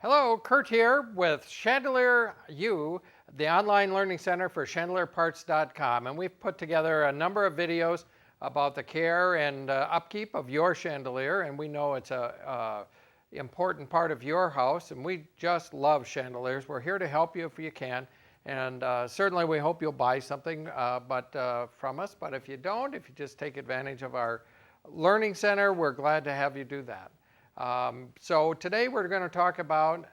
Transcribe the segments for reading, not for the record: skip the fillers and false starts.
Hello, Kurt here with Chandelier U, the online learning center for chandelierparts.com. And we've put together a number of videos about the care and upkeep of your chandelier. And we know it's a important part of your house. And we just love chandeliers. We're here to help you if you can. And certainly we hope you'll buy something from us. But if you don't, if you just take advantage of our learning center, we're glad to have you do that. So today we're going to talk about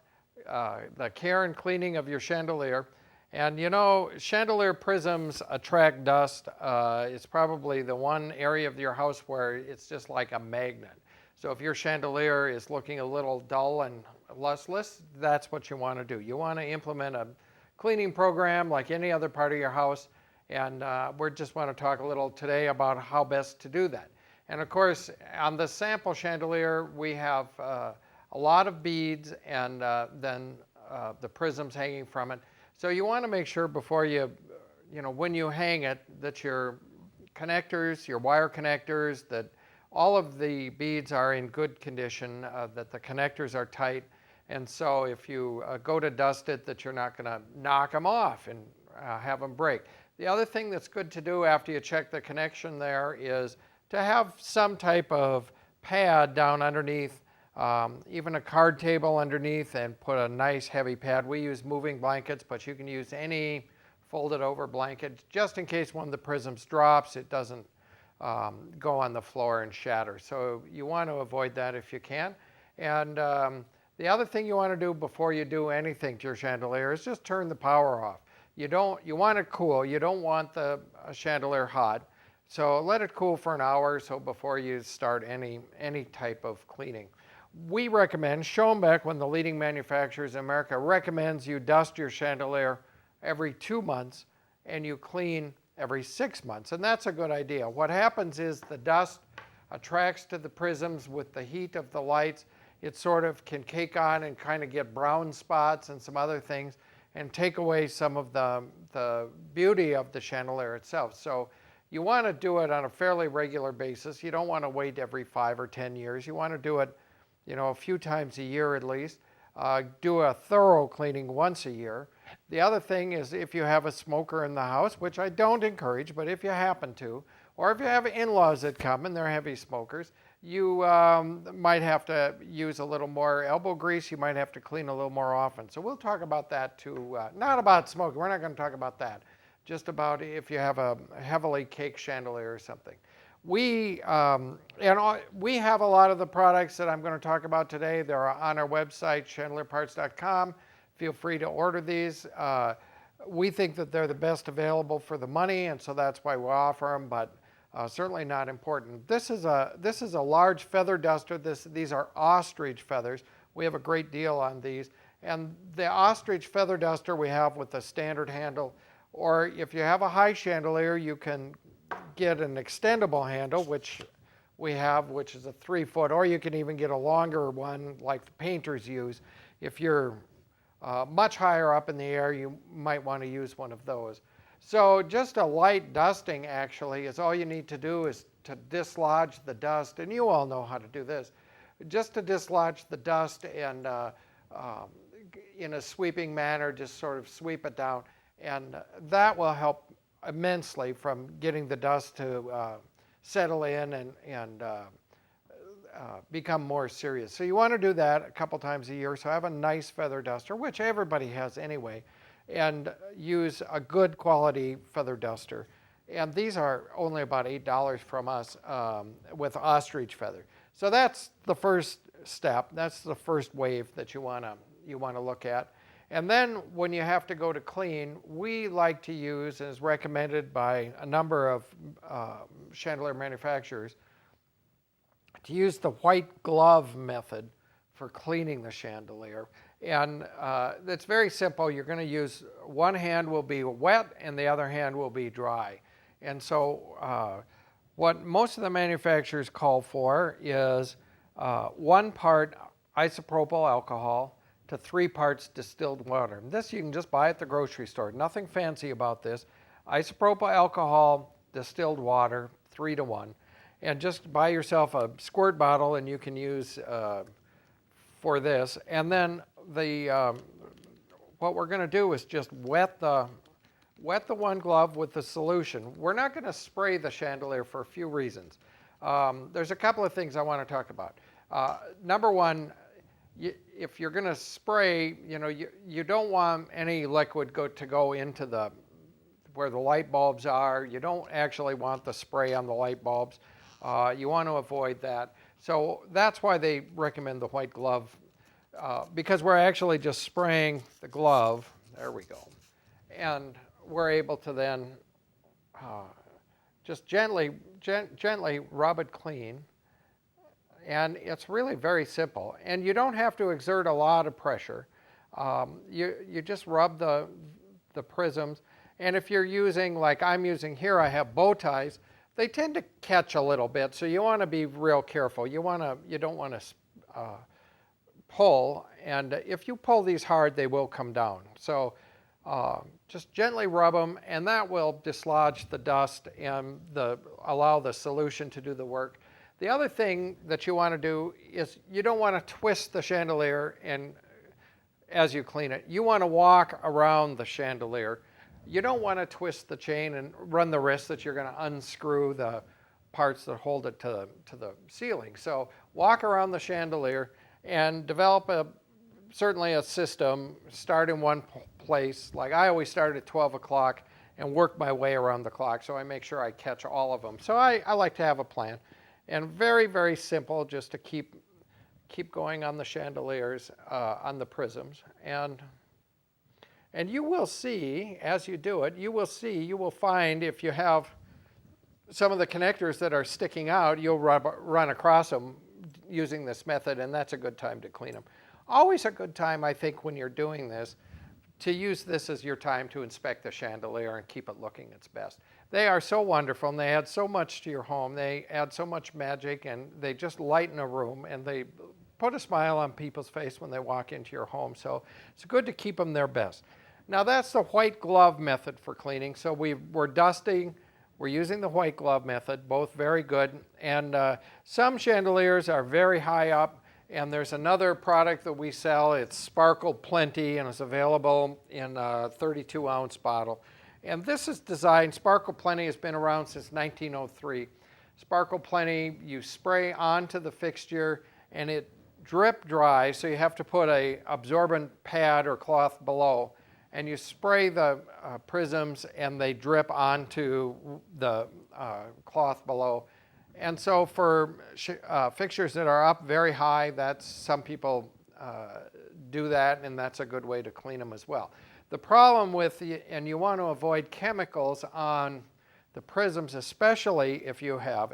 the care and cleaning of your chandelier. And you know, chandelier prisms attract dust. It's probably the one area of your house where it's just like a magnet. So if your chandelier is looking a little dull and lustreless, that's what you want to do. You want to implement a cleaning program like any other part of your house. And we just want to talk a little today about how best to do that. And of course, on the sample chandelier, we have a lot of beads and then the prisms hanging from it. So you want to make sure before when you hang it, that your connectors, your wire connectors, that all of the beads are in good condition, that the connectors are tight. And so if you go to dust it, that you're not going to knock them off and have them break. The other thing that's good to do after you check the connection there is to have some type of pad down underneath, even a card table underneath, and put a nice heavy pad. We use moving blankets, but you can use any folded over blanket just in case one of the prisms drops, it doesn't go on the floor and shatter. So you want to avoid that if you can. And the other thing you want to do before you do anything to your chandelier is just turn the power off. You want it cool. You don't want the chandelier hot. So let it cool for an hour or so before you start any type of cleaning. We recommend, Schoenbeck, one of the leading manufacturers in America, recommends you dust your chandelier every 2 months and you clean every 6 months. And that's a good idea. What happens is the dust attracts to the prisms with the heat of the lights. It sort of can cake on and kind of get brown spots and some other things and take away some of the beauty of the chandelier itself. So you want to do it on a fairly regular basis. You don't want to wait every 5 or 10 years. You want to do it, a few times a year at least. Do a thorough cleaning once a year. The other thing is if you have a smoker in the house, which I don't encourage, but if you happen to, or if you have in-laws that come and they're heavy smokers, you might have to use a little more elbow grease. You might have to clean a little more often. So we'll talk about that too. Not about smoking. We're not going to talk about that. Just about if you have a heavily caked chandelier or something. We have a lot of the products that I'm going to talk about today. They're on our website, chandelierparts.com. Feel free to order these. We think that they're the best available for the money, and so that's why we offer them, but certainly not important. This is a large feather duster. These are ostrich feathers. We have a great deal on these. And the ostrich feather duster we have with the standard handle, or if you have a high chandelier, you can get an extendable handle, which we have, which is a 3-foot, or you can even get a longer one like the painters use. If you're much higher up in the air, you might want to use one of those. So just a light dusting actually is all you need to do is to dislodge the dust, and you all know how to do this. Just to dislodge the dust and in a sweeping manner, just sort of sweep it down. And that will help immensely from getting the dust to settle in and become more serious. So you want to do that a couple times a year. So have a nice feather duster, which everybody has anyway, and use a good quality feather duster. And these are only about $8 from us with ostrich feather. So that's the first step. That's the first wave that you want to look at. And then when you have to go to clean, we like to use, and is recommended by a number of chandelier manufacturers, to use the white glove method for cleaning the chandelier. And it's very simple. You're going to use, one hand will be wet and the other hand will be dry. And so what most of the manufacturers call for is 1 part isopropyl alcohol to 3 parts distilled water. And this you can just buy at the grocery store. Nothing fancy about this. Isopropyl alcohol, distilled water, 3 to 1. And just buy yourself a squirt bottle and you can use for this. And then what we're going to do is just wet the one glove with the solution. We're not going to spray the chandelier for a few reasons. There's a couple of things I want to talk about. Number one, if you're going to spray, you don't want any liquid to go into where the light bulbs are. You don't actually want the spray on the light bulbs. You want to avoid that. So that's why they recommend the white glove, because we're actually just spraying the glove. There we go. And we're able to then just gently rub it clean. And it's really very simple. And you don't have to exert a lot of pressure. You just rub the prisms. And if you're using, like I'm using here, I have bow ties, they tend to catch a little bit. So you want to be real careful. You don't want to pull. And if you pull these hard, they will come down. So just gently rub them, and that will dislodge the dust and allow the solution to do the work. The other thing that you want to do is you don't want to twist the chandelier as you clean it. You want to walk around the chandelier. You don't want to twist the chain and run the risk that you're going to unscrew the parts that hold it to the ceiling. So walk around the chandelier and develop certainly a system. Start in one place. Like I always start at 12 o'clock and work my way around the clock, so I make sure I catch all of them. So I like to have a plan. And very, very simple, just to keep going on the chandeliers, on the prisms. And you will see, as you do it, you will find if you have some of the connectors that are sticking out, you'll run across them using this method, and that's a good time to clean them. Always a good time, I think, when you're doing this, to use this as your time to inspect the chandelier and keep it looking its best. They are so wonderful, and they add so much to your home. They add so much magic, and they just lighten a room, and they put a smile on people's face when they walk into your home. So it's good to keep them their best. Now that's the white glove method for cleaning. So we're dusting, we're using the white glove method, both very good. And some chandeliers are very high up, and there's another product that we sell. It's Sparkle Plenty, and it's available in a 32-ounce bottle. And this is designed, Sparkle Plenty has been around since 1903. Sparkle Plenty, you spray onto the fixture, and it drip dries, so you have to put a absorbent pad or cloth below. And you spray the prisms, and they drip onto the cloth below. And so for fixtures that are up very high, some people do that, and that's a good way to clean them as well. The problem and you want to avoid chemicals on the prisms, especially if you have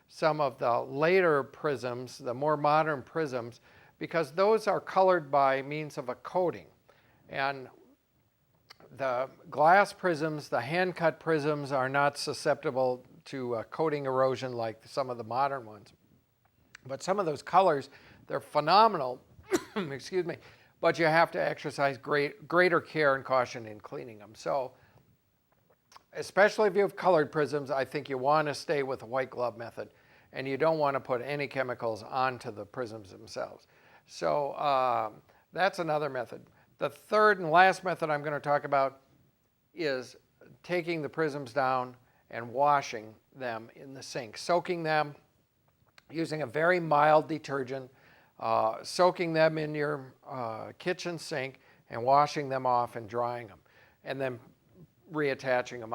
some of the later prisms, the more modern prisms, because those are colored by means of a coating. And the glass prisms, the hand-cut prisms, are not susceptible to coating erosion like some of the modern ones. But some of those colors, they're phenomenal, excuse me, but you have to exercise greater care and caution in cleaning them. So especially if you have colored prisms, I think you want to stay with the white glove method, and you don't want to put any chemicals onto the prisms themselves. So that's another method. The third and last method I'm going to talk about is taking the prisms down and washing them in the sink, soaking them using a very mild detergent, soaking them in your kitchen sink and washing them off and drying them, and then reattaching them on.